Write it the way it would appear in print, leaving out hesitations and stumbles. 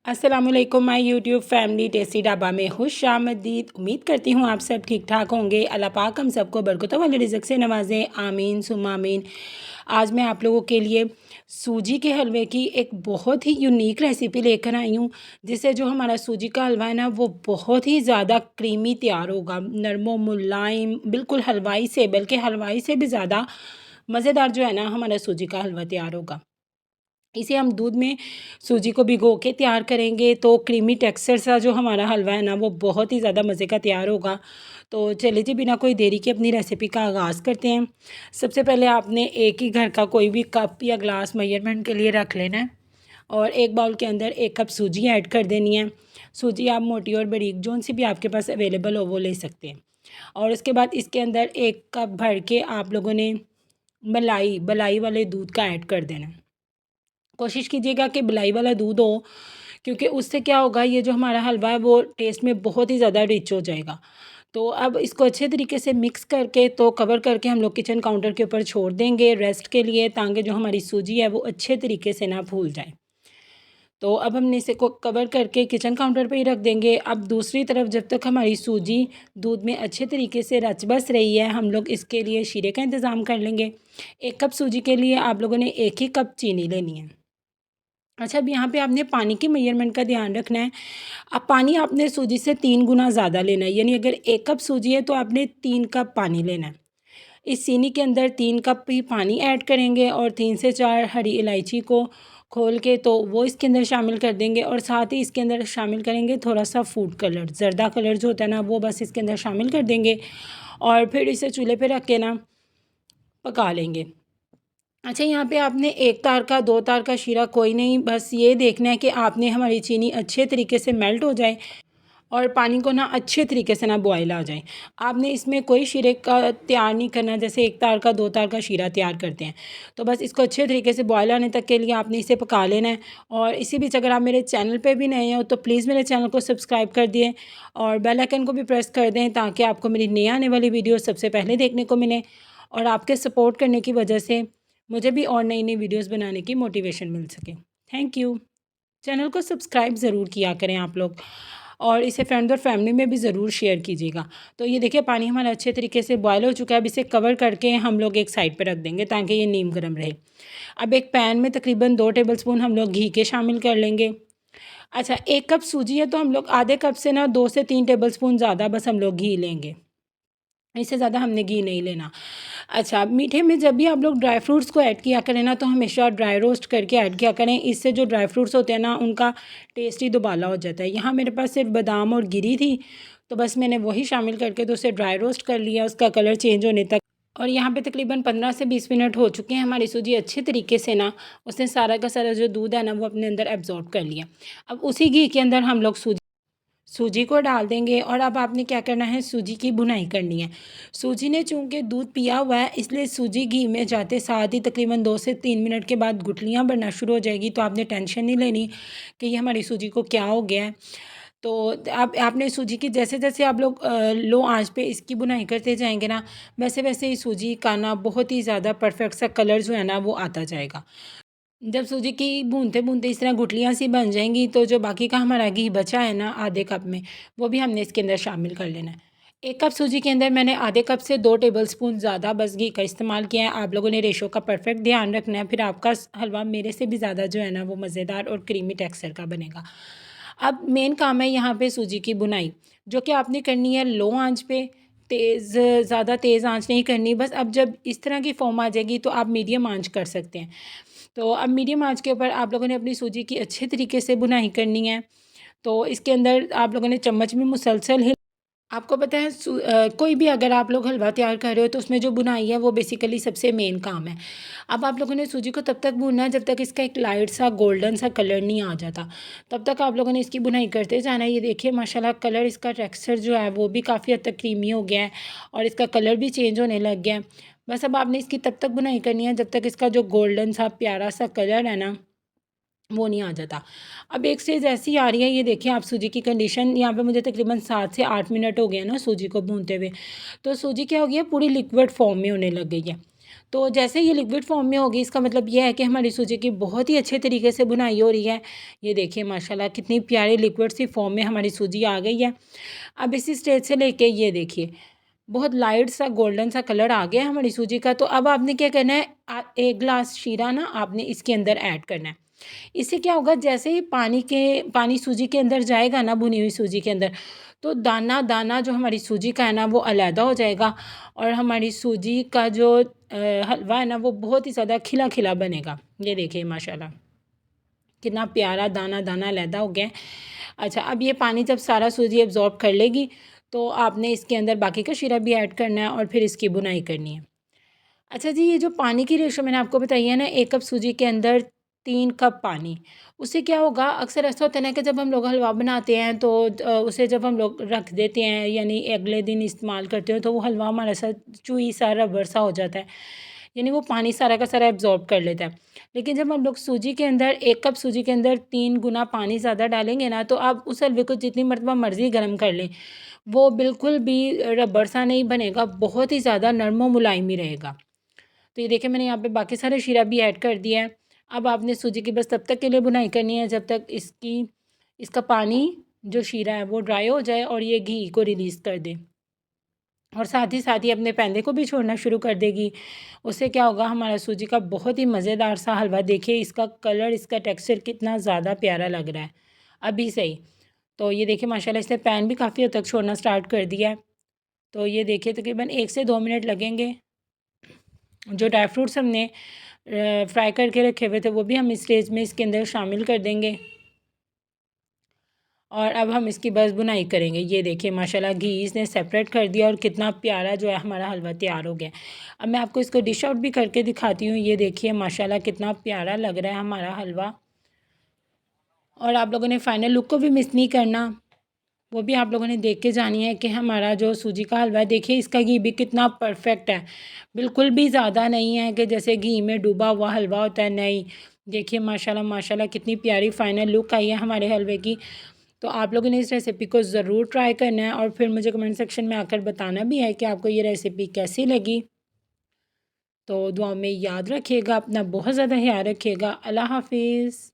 अस्सलामुअलैकुम my YouTube family tasty dhaba में खुश आमदीद। उम्मीद करती हूँ आप सब ठीक ठाक होंगे। अल्लाह पाक हम सबको बरकतों वाले रिज़्क़ से नवाजें, आमीन सुम्मा आमीन। आज मैं आप लोगों के लिए सूजी के हलवे की एक बहुत ही यूनिक रेसिपी लेकर आई हूँ, जिससे जो हमारा सूजी का हलवा है ना वो बहुत ही ज़्यादा क्रीमी तैयार होगा, नरमो मुलायम, बिल्कुल हलवाई से, बल्कि हलवाई से भी ज़्यादा मज़ेदार जो है ना हमारा सूजी का हलवा तैयार होगा। इसे हम दूध में सूजी को भिगो के तैयार करेंगे तो क्रीमी टेक्सचर सा जो हमारा हलवा है ना वो बहुत ही ज़्यादा मज़े का तैयार होगा। तो चलिए जी, बिना कोई देरी के अपनी रेसिपी का आगाज़ करते हैं। सबसे पहले आपने एक ही घर का कोई भी कप या ग्लास मेजरमेंट के लिए रख लेना है और एक बाउल के अंदर 1 कप सूजी ऐड कर देनी है। सूजी आप मोटी और बारीक जौन सी भी आपके पास अवेलेबल हो वो ले सकते हैं। और उसके बाद इसके अंदर 1 कप भर के आप लोगों ने मलाई वाले दूध का ऐड कर देना है। कोशिश कीजिएगा कि मलाई वाला दूध हो, क्योंकि उससे क्या होगा, ये जो हमारा हलवा है वो टेस्ट में बहुत ही ज़्यादा रिच हो जाएगा। तो अब इसको अच्छे तरीके से मिक्स करके तो कवर करके हम लोग किचन काउंटर के ऊपर छोड़ देंगे रेस्ट के लिए, ताकि जो हमारी सूजी है वो अच्छे तरीके से ना फूल जाए। तो अब हमने इसे को कवर करके किचन काउंटर पे ही रख देंगे। अब दूसरी तरफ जब तक हमारी सूजी दूध में अच्छे तरीके से रच बस रही है, हम लोग इसके लिए शीरे का इंतज़ाम कर लेंगे। 1 कप सूजी के लिए आप लोगों ने 1 ही कप चीनी लेनी है। अच्छा, अब यहाँ पे आपने पानी की मेजरमेंट का ध्यान रखना है। अब पानी आपने सूजी से 3 गुना ज़्यादा लेना है, यानी अगर 1 कप सूजी है तो आपने 3 कप पानी लेना है। इस चीनी के अंदर 3 कप ही पानी ऐड करेंगे और 3 से 4 हरी इलायची को खोल के तो वो इसके अंदर शामिल कर देंगे, और साथ ही इसके अंदर शामिल करेंगे थोड़ा सा फूड कलर, ज़र्दा कलर जो होता है ना वो बस इसके अंदर शामिल कर देंगे और फिर इसे चूल्हे पे रख के ना पका लेंगे। अच्छा, यहाँ पे आपने 1 तार का 2 तार का शीरा कोई नहीं, बस ये देखना है कि आपने हमारी चीनी अच्छे तरीके से मेल्ट हो जाए और पानी को ना अच्छे तरीके से ना बॉयल आ जाए। आपने इसमें कोई शीरे का तैयार नहीं करना, जैसे 1 तार का 2 तार का शीरा तैयार करते हैं। तो बस इसको अच्छे तरीके से बॉयल आने तक के लिए आपने इसे पका लेना है। और इसी बीच अगर आप मेरे चैनल पे भी नए हो तो प्लीज़ मेरे चैनल को सब्सक्राइब कर दिए और बेल आइकन को भी प्रेस कर दें, ताकि आपको मेरी नई आने वाली वीडियो सबसे पहले देखने को मिले। और आपके सपोर्ट करने की वजह से मुझे भी और नई नई वीडियोस बनाने की मोटिवेशन मिल सके। Thank you. चैनल को सब्सक्राइब ज़रूर किया करें आप लोग, और इसे फ्रेंड और फैमिली में भी ज़रूर शेयर कीजिएगा। तो ये देखिए, पानी हमारा अच्छे तरीके से बॉयल हो चुका है। अब इसे कवर करके हम लोग एक साइड पर रख देंगे ताकि ये नीम गर्म रहे। अब एक पैन में तकरीबन 2 टेबलस्पून हम लोग घी के शामिल कर लेंगे। अच्छा, 1 कप सूजी है तो हम लोग आधे कप से ना 2 से 3 टेबलस्पून ज़्यादा बस हम लोग घी लेंगे, इससे ज़्यादा हमने घी नहीं लेना। अच्छा, मीठे में जब भी आप लोग ड्राई फ्रूट्स को ऐड किया करें ना तो हमेशा ड्राई रोस्ट करके ऐड किया करें। इससे जो ड्राई फ्रूट्स होते हैं ना उनका टेस्ट ही दुबाला हो जाता है। यहाँ मेरे पास सिर्फ बादाम और गिरी थी, तो बस मैंने वही शामिल करके तो उसे ड्राई रोस्ट कर लिया उसका कलर चेंज होने तक। और यहाँ पे तकरीबन 15 से 20 मिनट हो चुके हैं। हमारी सूजी अच्छे तरीके से ना उसने सारा का सारा जो दूध है ना वो अपने अंदर एब्जॉर्ब कर लिया। अब उसी घी के अंदर हम लोग सूजी को डाल देंगे और अब आपने क्या करना है, सूजी की भुनाई करनी है। सूजी ने चूँकि दूध पिया हुआ है, इसलिए सूजी घी में जाते साथ ही तकरीबन 2 से 3 मिनट के बाद गुठलियाँ बनना शुरू हो जाएगी। तो आपने टेंशन नहीं लेनी कि ये हमारी सूजी को क्या हो गया है। तो आपने सूजी की जैसे-जैसे आप लोग लो आँच पे इसकी भुनाई करते जाएँगे ना, वैसे-वैसे ही सूजी का ना बहुत ही ज़्यादा परफेक्ट सा कलर जो है ना वो आता जाएगा। जब सूजी की भूनते-भूनते इस तरह गुठलियाँ सी बन जाएँगी, तो जो बाकी का हमारा घी बचा है ना आधे कप में, वो भी हमने इसके अंदर शामिल कर लेना है। 1 कप सूजी के अंदर मैंने आधे कप से 2 टेबलस्पून ज़्यादा बस घी का इस्तेमाल किया है। आप लोगों ने रेशो का परफेक्ट ध्यान रखना है, फिर आपका हलवा मेरे से भी ज़्यादा जो है ना वो मज़ेदार और क्रीमी टेक्सचर का बनेगा। अब मेन काम है यहाँ पे सूजी की भुनाई, जो कि आपने करनी है लो आँच पे, ज़्यादा तेज़ आँच नहीं करनी। बस अब जब इस तरह की फ़ॉर्म आ जाएगी तो आप मीडियम आँच कर सकते हैं। तो अब मीडियम आँच के ऊपर आप लोगों ने अपनी सूजी की अच्छे तरीके से भुनाई करनी है। तो इसके अंदर आप लोगों ने चम्मच में मुसलसल हिल आपको पता है कोई भी अगर आप लोग हलवा तैयार कर रहे हो तो उसमें जो बुनाई है वो बेसिकली सबसे मेन काम है। अब आप लोगों ने सूजी को तब तक भूनना है जब तक इसका एक लाइट सा गोल्डन सा कलर नहीं आ जाता, तब तक आप लोगों ने इसकी बुनाई करते जाना है। ये देखिए माशाल्लाह कलर, इसका टेक्सचर जो है वो भी काफ़ी हद तक क्रीमी हो गया है और इसका कलर भी चेंज होने लग गया है। बस अब आपने इसकी तब तक बुनाई करनी है जब तक इसका जो गोल्डन सा प्यारा सा कलर है ना वो नहीं आ जाता। अब एक स्टेज ऐसी आ रही है, ये देखिए आप सूजी की कंडीशन, यहाँ पे मुझे तकरीबन 7 से 8 मिनट हो गए हैं ना सूजी को भूनते हुए। तो सूजी क्या हो गई है, पूरी लिक्विड फॉर्म में होने लग गई है। तो जैसे ये लिक्विड फॉर्म में होगी इसका मतलब ये है कि हमारी सूजी की बहुत ही अच्छे तरीके से बुनाई हो रही है। ये देखिए माशाल्लाह कितनी प्यारी लिक्विड सी फॉर्म में हमारी सूजी आ गई है। अब इसी स्टेज से लेके ये देखिए बहुत लाइट सा गोल्डन सा कलर आ गया है हमारी सूजी का। तो अब आपने क्या करना है, 1 ग्लास शीरा ना आपने इसके अंदर ऐड करना है। इससे क्या होगा, जैसे ही पानी सूजी के अंदर जाएगा ना, भुनी हुई सूजी के अंदर, तो दाना दाना जो हमारी सूजी का है ना वो अलहदा हो जाएगा और हमारी सूजी का जो हलवा है ना वो बहुत ही ज़्यादा खिला खिला बनेगा। ये देखिए माशाल्लाह कितना प्यारा दाना दाना अलहदा हो गया है। अच्छा, अब ये पानी जब सारा सूजी एब्जॉर्ब कर लेगी तो आपने इसके अंदर बाकी का शीरा भी ऐड करना है और फिर इसकी बुनाई करनी है। अच्छा जी, ये जो पानी की रेशो मैंने आपको बताई है ना, 1 कप सूजी के अंदर 3 कप पानी। उससे क्या होगा, अक्सर ऐसा होता है ना कि जब हम लोग हलवा बनाते हैं तो उसे जब हम लोग रख देते हैं यानी अगले दिन इस्तेमाल करते हो तो वो हलवा हमारा सा चुई सा रबर सा हो जाता है, यानी वो पानी सारा का सारा एब्जॉर्ब कर लेता है। लेकिन जब हम लोग सूजी के अंदर 1 कप सूजी के अंदर 3 गुना पानी ज़्यादा डालेंगे ना, तो आप उस हलवे को जितनी मरतबा मर्ज़ी गर्म कर लें, वो बिल्कुल भी रबर सा नहीं बनेगा, बहुत ही ज़्यादा नरम और मुलायम ही रहेगा। तो ये देखिए मैंने यहाँ पे बाकी सारे शीरा भी ऐड कर दिया है। अब आपने सूजी की बस तब तक के लिए बुनाई करनी है जब तक इसका पानी जो शीरा है वो ड्राई हो जाए और ये घी को रिलीज़ कर दे और साथ ही अपने पैंदे को भी छोड़ना शुरू कर देगी। उससे क्या होगा, हमारा सूजी का बहुत ही मज़ेदार सा हलवा, देखिए इसका कलर, इसका टेक्सचर कितना ज़्यादा प्यारा लग रहा है अभी से ही। तो ये देखिए माशाल्लाह इसने पैन भी काफ़ी हद तक छोड़ना स्टार्ट कर दिया है। तो ये देखिए तकरीबन 1 से 2 मिनट लगेंगे। जो ड्राई फ्रूट्स हमने फ्राई करके रखे हुए थे वो भी हम इस स्टेज में इसके अंदर शामिल कर देंगे और अब हम इसकी बस बुनाई करेंगे। ये देखिए माशाल्लाह घी इसने सेपरेट कर दिया और कितना प्यारा जो है हमारा हलवा तैयार हो गया। अब मैं आपको इसको डिश आउट भी करके दिखाती हूँ। ये देखिए माशाल्लाह कितना प्यारा लग रहा है हमारा हलवा। और आप लोगों ने फाइनल लुक को भी मिस नहीं करना, वो भी आप लोगों ने देख के जानी है कि हमारा जो सूजी का हलवा है, देखिए इसका घी भी कितना परफेक्ट है, बिल्कुल भी ज़्यादा नहीं है कि जैसे घी में डूबा हुआ हलवा होता है, नहीं। देखिए माशाल्लाह माशाल्लाह कितनी प्यारी फाइनल लुक आई है हमारे हलवे की। तो आप लोगों ने इस रेसिपी को ज़रूर ट्राई करना है और फिर मुझे कमेंट सेक्शन में आकर बताना भी है कि आपको ये रेसिपी कैसी लगी। तो दुआ में याद रखिएगा, अपना बहुत ज़्यादा ख्याल रखिएगा। अल्लाह हाफिज़।